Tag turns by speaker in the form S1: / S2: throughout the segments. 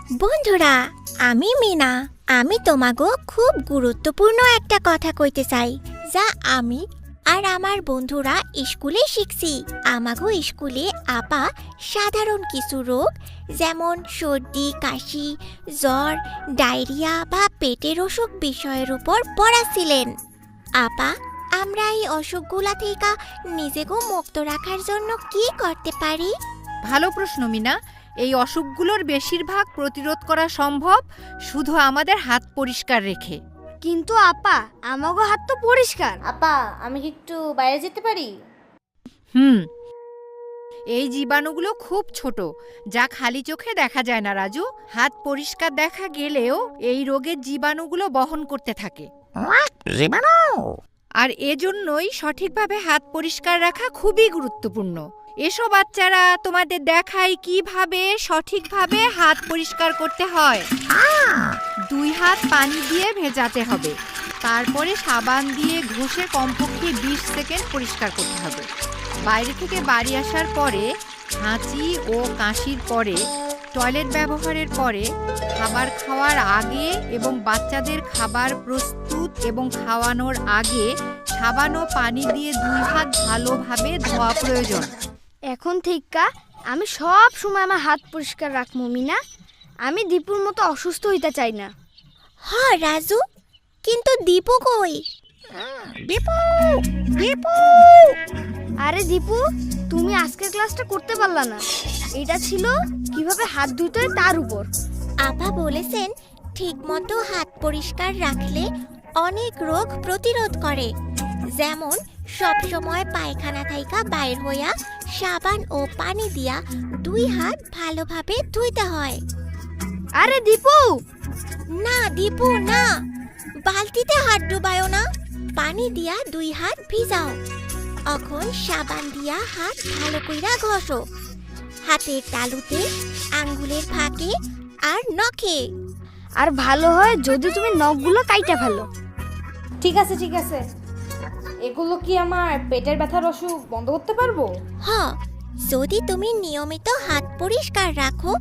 S1: বন্ধুরা, আমি মিনা। আমি তোমাগো খুব গুরুত্বপূর্ণ একটা কথা কইতে চাই, যা আমি আর আমার বন্ধুরা স্কুলে শিখছি। আমাগো স্কুলে আপা সাধারণ কিছু রোগ যেমন সর্দি, কাশি, জ্বর, ডায়রিয়া বা পেটের অসুখ বিষয়ের উপর পড়াছিলেন। আপা, আমরা এই অসুখগুলা থেকে নিজেকে মুক্ত রাখার জন্য কি করতে পারি?
S2: ভালো প্রশ্ন মিনা। এই অসুখগুলোর বেশিরভাগ প্রতিরোধ করা সম্ভব শুধু আমাদের হাত পরিষ্কার রেখে।
S3: কিন্তু আপা, আমাগো হাত তো পরিষ্কার।
S4: আপা, আমি কি একটু বাইরে যেতে পারি?
S2: এই জীবাণুগুলো খুব ছোট, যা খালি চোখে দেখা যায় না রাজু। হাত পরিষ্কার দেখা গেলেও এই রোগের জীবাণুগুলো বহন করতে থাকে। আর এজন্যই সঠিকভাবে হাত পরিষ্কার রাখা খুবই গুরুত্বপূর্ণ। এসো বাচ্চারা, তোমাদের দেখাই কিভাবে সঠিকভাবে হাত পরিষ্কার করতে হয়। 2 হাত পানি দিয়ে ভেজাতে হবে, তারপরে সাবান দিয়ে ঘষে কমপক্ষে 20 সেকেন্ড পরিষ্কার করতে হবে। বাইরে থেকে বাড়ি আসার পরে, হাঁচি ও কাশির পরে, টয়লেট ব্যবহারের পরে, খাবার খাওয়ার আগে এবং বাচ্চাদের খাবার প্রস্তুত এবং খাওয়ানোর আগে সাবান ও পানি দিয়ে 2 হাত ভালোভাবে ধোয়া প্রয়োজন।
S3: এখন থেকে আমি সব সময় আমার হাত পরিষ্কার রাখবো মিনা। আমি দীপুর মতো অসুস্থ হইতে চাই না।
S1: হ রাজু, কিন্তু দীপু কই?
S3: আরে দীপু, তুমি আজকের ক্লাসটা করতে পারলা না। এটা ছিল কিভাবে হাত ধুতে হয় তার উপর।
S1: আপা বলেছেন ঠিকমতো হাত পরিষ্কার রাখলে অনেক রোগ প্রতিরোধ করে, যেমন সবসময় পায়খানা থাইকা বাইর হইয়া সাবান ও পানি দিয়া 2 হাত ভালোভাবে ধুইতে হয়।
S3: আরে দীপু,
S1: না দীপু না, বালতিতে হাত ডুবায়ো না, পানি দিয়া 2 হাত ভিজাও। এখন সাবান দিয়া হাত ভালো কইরা ঘষো, হাতের তালুতে, আঙ্গুলের ফাঁকে আর নখে।
S3: আর ভালো হয় যদি তুমি নখগুলো কাইটা ফেলো।
S4: ঠিক আছে। এগুলো কি আমার পেটের ব্যথার অসুখ বন্ধ করতে পারবো?
S1: হ, যদি তুমি নিয়মিত হাত পরিষ্কার রাখো,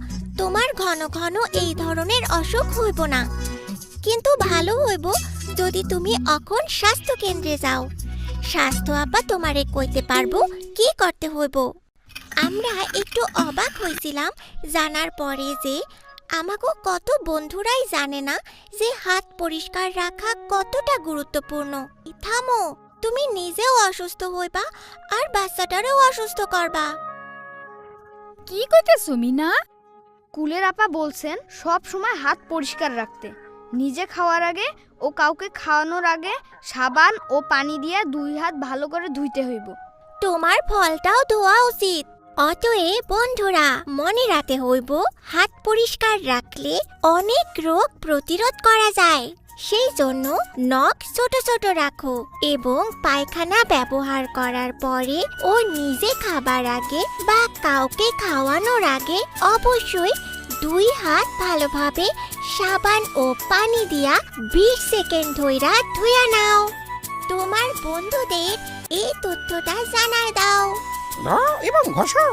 S1: তোমার ঘন ঘন এই ধরনের অসুখ হইব না। কিন্তু ভালো হইব যদি তুমি এখন স্বাস্থ্য কেন্দ্রে যাও। স্বাস্থ্য আপা তোমারে কইতে পারবো কি করতে হইব। আমরা একটু অবাক হয়েছিলাম জানার পরে যে আমাকে কত বন্ধুরাই জানে না যে হাত পরিষ্কার রাখা কতটা গুরুত্বপূর্ণ। থামো, তুমি নিজেও অসুস্থ হইবা আর বাচ্চাটারেও অসুস্থ করবা।
S3: কি কইতেছো মিনা? কুলের আপা বলছেন সব সময় হাত পরিষ্কার রাখতে, নিজে খাওয়ার আগে ও কাউকে খাওয়ানোর আগে সাবান ও পানি দিয়ে 2 হাত ভালো করে ধুইতে হইব।
S1: তোমার ফলটাও ধোয়া উচিত। অতএব বন্ধুরা, মনে রাখতে হইব হাত পরিষ্কার রাখলে অনেক রোগ প্রতিরোধ করা যায়। সেই জন্য নখ ছোট ছোট রাখো এবং পায়খানা ব্যবহার করার পরে ও নিজে খাবার আগে বা কাউকে খাওয়ানোর আগে অবশ্যই 2 হাত ভালোভাবে সাবান ও পানি দিয়া 20 সেকেন্ড ধইরা ধুইয়া নাও। তোমার বন্ধুদের এই তথ্যটা জানায় দাও।
S5: এবং ঘষো।